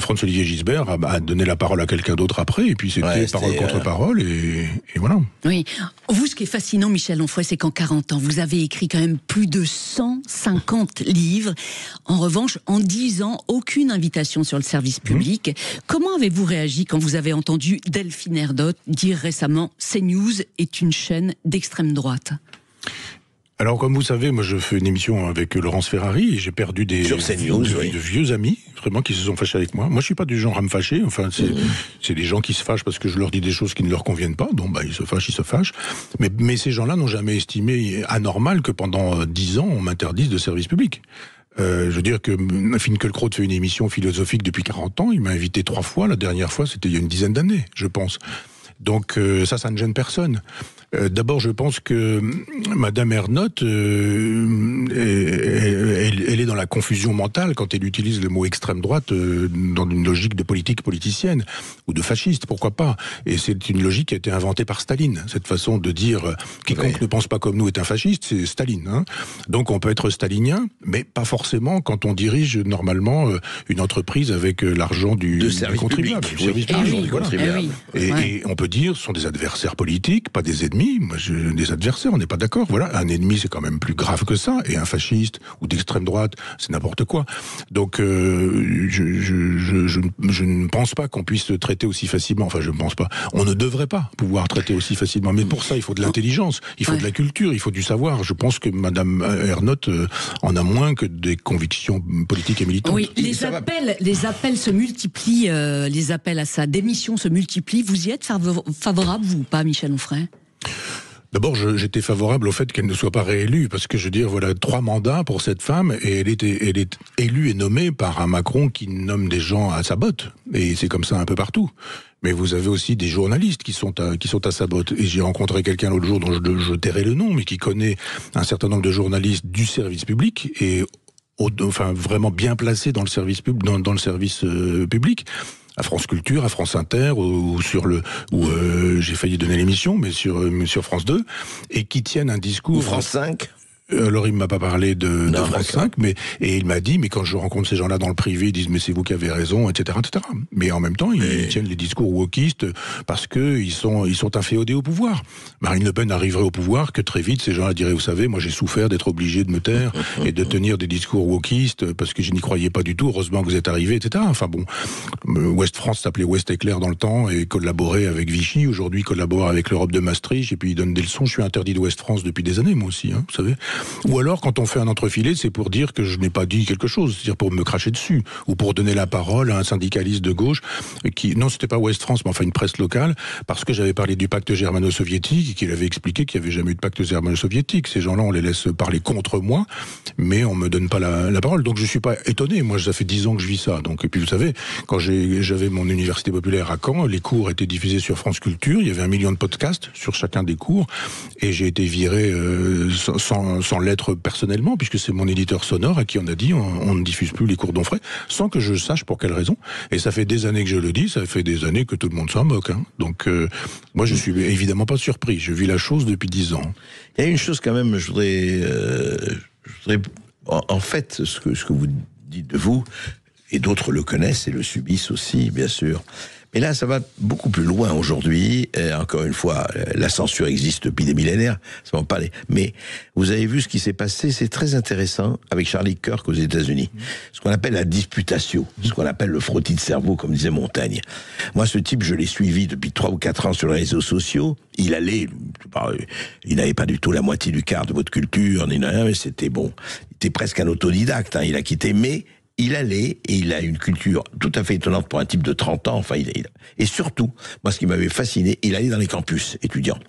François-Olivier Gisbert a donné la parole à quelqu'un d'autre après, et puis c'était parole contre parole, et voilà. Oui, vous ce qui est fascinant Michel Onfray, c'est qu'en 40 ans, vous avez écrit quand même plus de 150 livres. En revanche, en 10 ans, aucune invitation sur le service public. Comment avez-vous réagi quand vous avez entendu Delphine Ernotte dire récemment « CNews est une chaîne d'extrême droite » ? Alors, comme vous savez, moi, je fais une émission avec Laurence Ferrari et j'ai perdu de vieux amis, vraiment, qui se sont fâchés avec moi. Moi, je suis pas du genre à me fâcher. Enfin, c'est des gens qui se fâchent parce que je leur dis des choses qui ne leur conviennent pas. Donc, ils se fâchent. Mais ces gens-là n'ont jamais estimé anormal que pendant 10 ans, on m'interdise de service public. Je veux dire que Finkielkraut fait une émission philosophique depuis 40 ans. Il m'a invité 3 fois. La dernière fois, c'était il y a une dizaine d'années, je pense. Donc ça ne gêne personne. D'abord, je pense que Madame Ernotte, elle est dans la confusion mentale quand elle utilise le mot extrême droite dans une logique de politique politicienne ou de fasciste, pourquoi pas. Et c'est une logique qui a été inventée par Staline. Cette façon de dire quiconque ne pense pas comme nous est un fasciste, c'est Staline. Hein. Donc on peut être stalinien, mais pas forcément quand on dirige normalement une entreprise avec l'argent du contribuable. Du service public. Et on peut dire, ce sont des adversaires politiques, pas des ennemis. Moi, des adversaires, on n'est pas d'accord. Voilà, un ennemi, c'est quand même plus grave que ça. Et un fasciste ou d'extrême droite, c'est n'importe quoi. Donc, je ne pense pas qu'on puisse traiter aussi facilement. Enfin, je ne pense pas. On ne devrait pas pouvoir traiter aussi facilement. Mais pour ça, il faut de l'intelligence, il faut de la culture, il faut du savoir. Je pense que Madame Ernotte en a moins que des convictions politiques et militantes. Oui, les appels se multiplient, les appels à sa démission se multiplient. Vous y êtes favorable, vous ou pas, Michel Onfray ? D'abord, j'étais favorable au fait qu'elle ne soit pas réélue, parce que je veux dire, voilà, 3 mandats pour cette femme, et elle est élue et nommée par un Macron qui nomme des gens à sa botte, et c'est comme ça un peu partout. Mais vous avez aussi des journalistes qui sont à sa botte. Et j'ai rencontré quelqu'un l'autre jour dont je tairai le nom, mais qui connaît un certain nombre de journalistes du service public, et enfin vraiment bien placés dans le service public. À France Culture, à France Inter, j'ai failli donner l'émission, mais sur France 2, et qui tiennent un discours. Ou France 5 Alors il m'a pas parlé de France 5, et il m'a dit, mais quand je rencontre ces gens-là dans le privé, ils disent mais c'est vous qui avez raison, etc., etc. Mais en même temps, ils tiennent les discours wokistes parce que ils sont inféodés au pouvoir. Marine Le Pen arriverait au pouvoir que très vite ces gens-là diraient, vous savez, moi j'ai souffert d'être obligé de me taire et de tenir des discours wokistes parce que je n'y croyais pas du tout. Heureusement que vous êtes arrivés, etc. Enfin bon, Ouest France s'appelait Ouest Éclair dans le temps et collaborait avec Vichy. Aujourd'hui, collabore avec l'Europe de Maastricht et puis il donne des leçons. Je suis interdit d'Ouest France depuis des années, moi aussi, hein, vous savez. Ou alors, quand on fait un entrefilé, c'est pour dire que je n'ai pas dit quelque chose, c'est-à-dire pour me cracher dessus, ou pour donner la parole à un syndicaliste de gauche non, c'était pas Ouest France, mais enfin une presse locale, parce que j'avais parlé du pacte germano-soviétique et qu'il avait expliqué qu'il n'y avait jamais eu de pacte germano-soviétique. Ces gens-là, on les laisse parler contre moi, mais on me donne pas la parole. Donc je suis pas étonné. Moi, ça fait 10 ans que je vis ça. Donc, et puis vous savez, quand j'avais mon université populaire à Caen, les cours étaient diffusés sur France Culture. Il y avait 1 million de podcasts sur chacun des cours, et j'ai été viré sans l'être personnellement, puisque c'est mon éditeur sonore à qui on a dit on ne diffuse plus les cours d'Onfray, sans que je sache pour quelle raison. Et ça fait des années que je le dis, ça fait des années que tout le monde s'en moque. Hein. Donc, moi, je suis évidemment pas surpris. Je vis la chose depuis 10 ans. Il y a une chose quand même, je voudrais en fait, ce que vous dites de vous, et d'autres le connaissent et le subissent aussi, bien sûr. Mais là, ça va beaucoup plus loin aujourd'hui. Encore une fois, la censure existe depuis des millénaires. Ça va pas aller. Mais vous avez vu ce qui s'est passé, c'est très intéressant avec Charlie Kirk aux États-Unis. Ce qu'on appelle la disputatio, ce qu'on appelle le frottis de cerveau, comme disait Montaigne. Moi, ce type, je l'ai suivi depuis 3 ou 4 ans sur les réseaux sociaux. Il n'avait pas du tout la moitié du quart de votre culture, ni rien, mais c'était bon. Il était presque un autodidacte. Hein. Il a quitté, mais il allait, et il a une culture tout à fait étonnante pour un type de 30 ans. Enfin, et surtout, moi, ce qui m'avait fasciné, il allait dans les campus étudiants.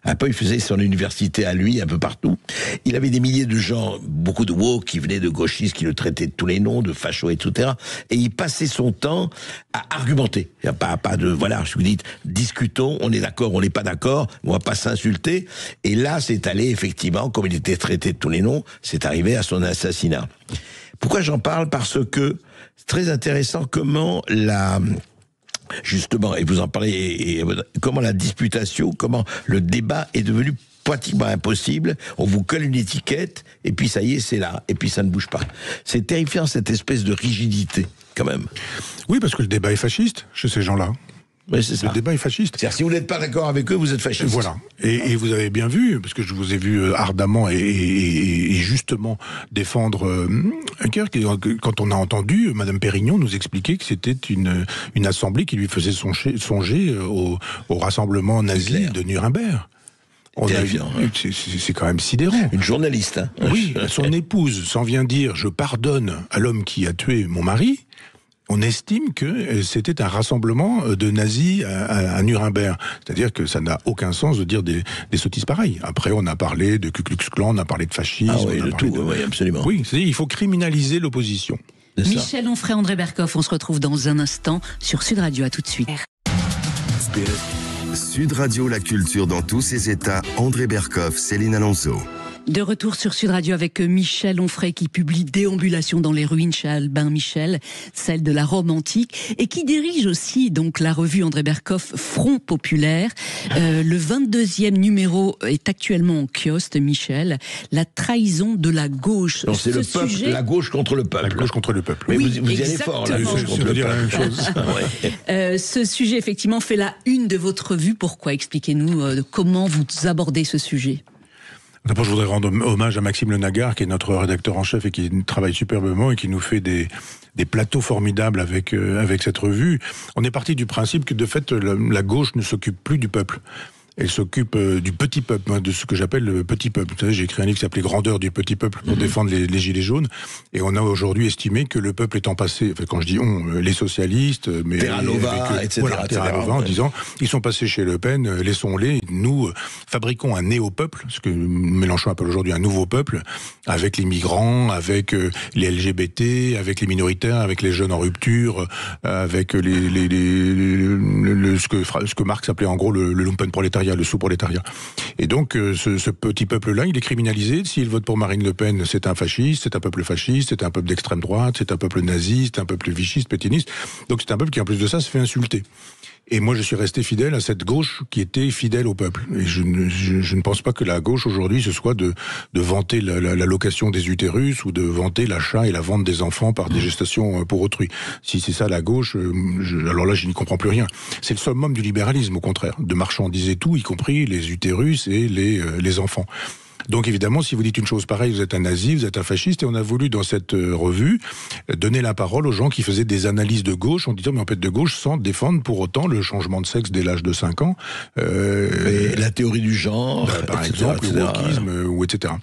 Un peu, il faisait son université à lui, un peu partout. Il avait des milliers de gens, beaucoup de woke, qui venaient de gauchistes, qui le traitaient de tous les noms, de fachos, etc. Et il passait son temps à argumenter. Il n'y a pas de, voilà, je vous dis, discutons, on est d'accord, on n'est pas d'accord, on va pas s'insulter. Et là, c'est allé, effectivement, comme il était traité de tous les noms, c'est arrivé à son assassinat. Pourquoi j'en parle? Parce que c'est très intéressant comment justement, et vous en parlez, et comment la disputation, comment le débat est devenu pratiquement impossible. On vous colle une étiquette, et puis ça y est, c'est là, et puis ça ne bouge pas. C'est terrifiant, cette espèce de rigidité, quand même. Oui, parce que le débat est fasciste chez ces gens-là. Oui, c'est ça. Le débat est fasciste. C'est-à-dire, si vous n'êtes pas d'accord avec eux, vous êtes fasciste. Voilà. Et vous avez bien vu, parce que je vous ai vu ardemment et justement défendre Kirk. Quand on a entendu Madame Pérignon nous expliquer que c'était une assemblée qui lui faisait songer au rassemblement nazi de Nuremberg. C'est quand même sidérant. Une journaliste. Hein. Oui, son épouse s'en vient dire « je pardonne à l'homme qui a tué mon mari ». On estime que c'était un rassemblement de nazis à Nuremberg. C'est-à-dire que ça n'a aucun sens de dire des sottises pareilles. Après, on a parlé de Ku Klux Klan, on a parlé de fascisme. Ah oui, de tout, oui, absolument. Oui, c'est-à-dire il faut criminaliser l'opposition. Michel Onfray, André Berkoff, on se retrouve dans un instant sur Sud Radio. À tout de suite. Sud Radio, la culture dans tous ses états. André Berkoff, Céline Alonso. De retour sur Sud Radio avec Michel Onfray qui publie Déambulation dans les ruines chez Albin Michel, celle de la Rome antique, et qui dirige aussi donc la revue André Berkoff Front Populaire. Le 22e numéro est actuellement en kiosque, Michel. La trahison de la gauche. Donc c'est le peuple, sujet... la gauche contre le peuple. La gauche contre le peuple. Mais oui, vous y allez fort, la gauche contre le peuple. La même chose. Ce sujet effectivement fait la une de votre revue. Pourquoi? Expliquez-nous comment vous abordez ce sujet. D'abord, je voudrais rendre hommage à Maxime Le Nagar, qui est notre rédacteur en chef et qui travaille superbement et qui nous fait des plateaux formidables avec cette revue. On est parti du principe que, de fait, la gauche ne s'occupe plus du peuple. Elle s'occupe du petit peuple, de ce que j'appelle le petit peuple. Vous savez, j'ai écrit un livre qui s'appelait Grandeur du petit peuple pour défendre les gilets jaunes. Et on a aujourd'hui estimé que le peuple étant passé, enfin, quand je dis on, les socialistes, mais Terranova, etc. Voilà, Terranova, en disant, ils sont passés chez Le Pen, laissons-les. Nous fabriquons un néo-peuple, ce que Mélenchon appelle aujourd'hui un nouveau peuple, avec les migrants, avec les LGBT, avec les minoritaires, avec les jeunes en rupture, avec ce que Marx appelait en gros le lumpenprolétariat, le sous-prolétariat. Et donc, ce petit peuple-là, il est criminalisé. S'il vote pour Marine Le Pen, c'est un fasciste, c'est un peuple fasciste, c'est un peuple d'extrême droite, c'est un peuple nazi, c'est un peuple vichiste, pétiniste. Donc c'est un peuple qui, en plus de ça, se fait insulter. Et moi, je suis resté fidèle à cette gauche qui était fidèle au peuple. Et je ne pense pas que la gauche, aujourd'hui, ce soit de vanter la location des utérus ou de vanter l'achat et la vente des enfants par des gestations pour autrui. Si c'est ça la gauche, alors là, je n'y comprends plus rien. C'est le summum du libéralisme, au contraire, de marchandiser tout, y compris les utérus et les enfants. Donc évidemment, si vous dites une chose pareille, vous êtes un nazi, vous êtes un fasciste, et on a voulu dans cette revue donner la parole aux gens qui faisaient des analyses de gauche en disant mais en fait de gauche sans défendre pour autant le changement de sexe dès l'âge de 5 ans. Et la théorie du genre, par etc., exemple, le wokisme, ou etc.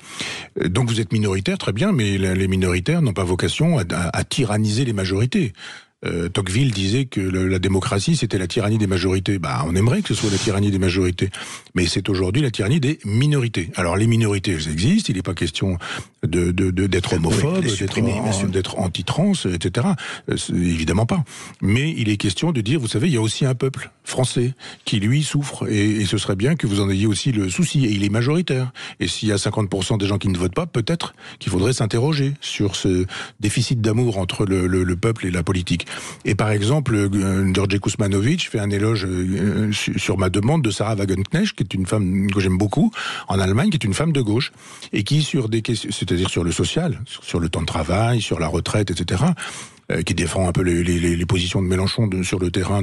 Donc vous êtes minoritaire, très bien, mais les minoritaires n'ont pas vocation à tyranniser les majorités. Tocqueville disait que la démocratie c'était la tyrannie des majorités. On aimerait que ce soit la tyrannie des majorités, mais c'est aujourd'hui la tyrannie des minorités. Alors les minorités, elles existent. Il n'est pas question d'être homophobe, d'être anti-trans, etc. Évidemment pas. Mais il est question de dire, vous savez, il y a aussi un peuple français qui lui souffre, et ce serait bien que vous en ayez aussi le souci. Et il est majoritaire. Et s'il y a 50% des gens qui ne votent pas, peut-être qu'il faudrait s'interroger sur ce déficit d'amour entre le peuple et la politique. Et par exemple, George Kuzmanovic fait un éloge sur ma demande de Sarah Wagenknecht, qui est une femme que j'aime beaucoup, en Allemagne, qui est une femme de gauche, et qui, sur des questions, c'est-à-dire sur le social, sur le temps de travail, sur la retraite, etc., qui défend un peu les positions de Mélenchon sur le terrain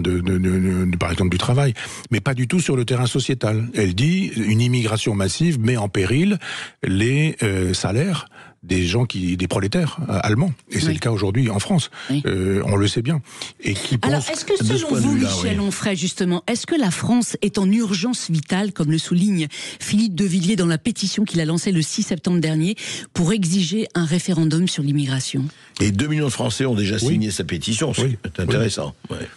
par exemple du travail, mais pas du tout sur le terrain sociétal. Elle dit une immigration massive met en péril les salaires des gens des prolétaires allemands. Et c'est le cas aujourd'hui en France. Oui. On le sait bien. Et alors, est-ce que selon vous, Michel Onfray, justement, est-ce que la France est en urgence vitale, comme le souligne Philippe de Villiers dans la pétition qu'il a lancée le 6 septembre dernier, pour exiger un référendum sur l'immigration? Et 2 millions de Français ont déjà signé sa pétition. C'est intéressant. Oui. Ouais.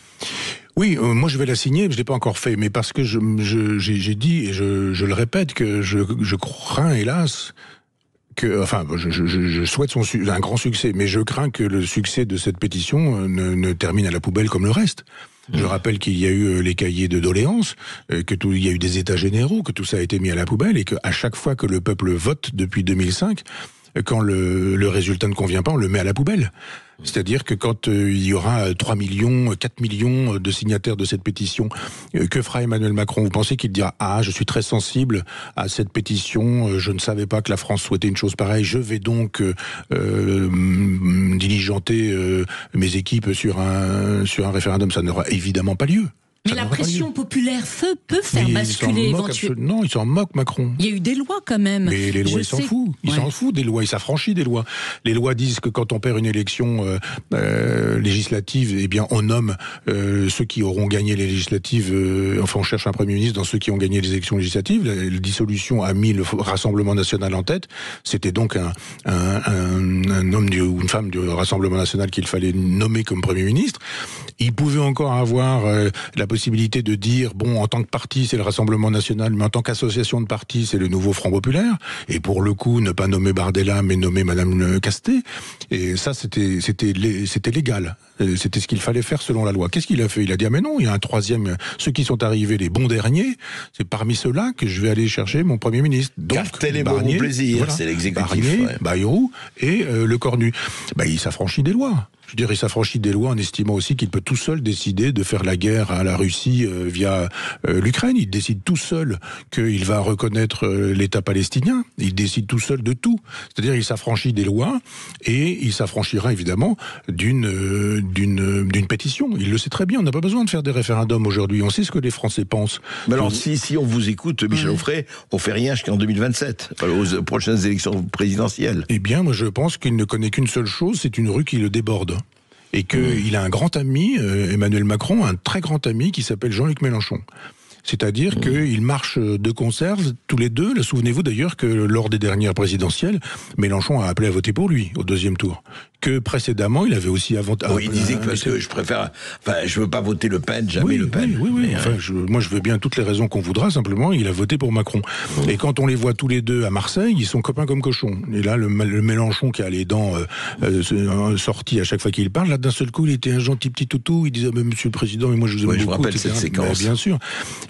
Oui, moi je vais la signer, je l'ai pas encore fait, mais parce que j'ai dit, et je le répète, que je crains, hélas, je souhaite un grand succès, mais je crains que le succès de cette pétition ne termine à la poubelle comme le reste. Je rappelle qu'il y a eu les cahiers de doléances, il y a eu des états généraux, que tout ça a été mis à la poubelle, et qu'à chaque fois que le peuple vote depuis 2005, quand le résultat ne convient pas, on le met à la poubelle. C'est-à-dire que quand il y aura 3 millions, 4 millions de signataires de cette pétition, que fera Emmanuel Macron? Vous pensez qu'il dira « Ah, je suis très sensible à cette pétition, je ne savais pas que la France souhaitait une chose pareille, je vais donc diligenter mes équipes sur un référendum ». Ça n'aura évidemment pas lieu. Mais la pression populaire peut faire basculer éventuellement. Non, il s'en moque, Macron. Il y a eu des lois quand même. Mais les lois, il s'en fout. Il s'en fout des lois, il s'affranchit des lois. Les lois disent que quand on perd une élection législative, eh bien on nomme ceux qui auront gagné les législatives. Enfin, on cherche un Premier ministre dans ceux qui ont gagné les élections législatives. La dissolution a mis le Rassemblement national en tête. C'était donc un homme ou une femme du Rassemblement national qu'il fallait nommer comme Premier ministre. Il pouvait encore avoir la possibilité de dire, bon, en tant que parti, c'est le Rassemblement national, mais en tant qu'association de partis, c'est le nouveau Front populaire. Et pour le coup, ne pas nommer Bardella, mais nommer Madame Castet. Et ça, c'était légal. C'était ce qu'il fallait faire selon la loi. Qu'est-ce qu'il a fait? Il a dit, ah mais non, il y a un troisième. Ceux qui sont arrivés, les bons derniers, c'est parmi ceux-là que je vais aller chercher mon Premier ministre. Donc, car tel est mon plaisir, voilà, c'est l'exécutif. Barnier, Bayrou et Le Cornu. Il s'affranchit des lois. Je dirais, il s'affranchit des lois en estimant aussi qu'il peut tout seul décider de faire la guerre à la Russie via l'Ukraine. Il décide tout seul qu'il va reconnaître l'État palestinien. Il décide tout seul de tout. C'est-à-dire, il s'affranchit des lois et il s'affranchira évidemment d'une pétition. Il le sait très bien. On n'a pas besoin de faire des référendums aujourd'hui. On sait ce que les Français pensent. Mais alors, si on vous écoute, Michel Onfray, on fait rien jusqu'en 2027, aux prochaines élections présidentielles. Eh bien, moi, je pense qu'il ne connaît qu'une seule chose, c'est une rue qui le déborde. Et qu'il a un grand ami, Emmanuel Macron, un très grand ami qui s'appelle Jean-Luc Mélenchon. C'est-à-dire qu'ils marchent de concert tous les deux. Souvenez-vous d'ailleurs que lors des dernières présidentielles, Mélenchon a appelé à voter pour lui au deuxième tour. Que précédemment, il avait aussi il disait que parce que je veux pas voter Le Pen, jamais Le Pen. Oui. Enfin, moi, je veux bien toutes les raisons qu'on voudra. Simplement, il a voté pour Macron. Et quand on les voit tous les deux à Marseille, ils sont copains comme cochons. Et là, le Mélenchon qui a les dents sorties à chaque fois qu'il parle, là, d'un seul coup, il était un gentil petit toutou. Il disait, Monsieur le Président, mais moi, je vous aime beaucoup. Je me rappelle cette séquence. Bien sûr.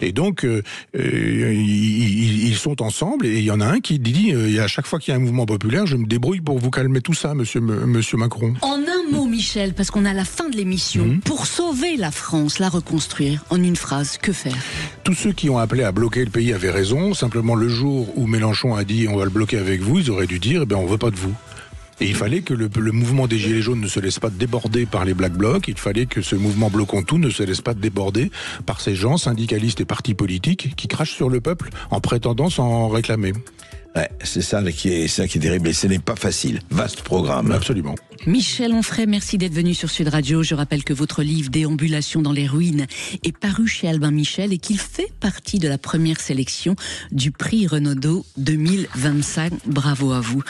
Et donc, ils sont ensemble. Et il y en a un qui dit, à chaque fois qu'il y a un mouvement populaire, je me débrouille pour vous calmer tout ça, Monsieur Macron. En un mot, Michel, parce qu'on a la fin de l'émission, pour sauver la France, la reconstruire, en une phrase, que faire? Tous ceux qui ont appelé à bloquer le pays avaient raison. Simplement, le jour où Mélenchon a dit on va le bloquer avec vous, ils auraient dû dire on veut pas de vous. Et il fallait que le mouvement des Gilets jaunes ne se laisse pas déborder par les Black Blocs. Il fallait que ce mouvement Bloquons tout ne se laisse pas déborder par ces gens syndicalistes et partis politiques qui crachent sur le peuple en prétendant s'en réclamer. Ouais, c'est ça qui est terrible et ce n'est pas facile. Vaste programme. Absolument. Michel Onfray, merci d'être venu sur Sud Radio. Je rappelle que votre livre Déambulation dans les ruines est paru chez Albin Michel et qu'il fait partie de la première sélection du prix Renaudot 2025. Bravo à vous.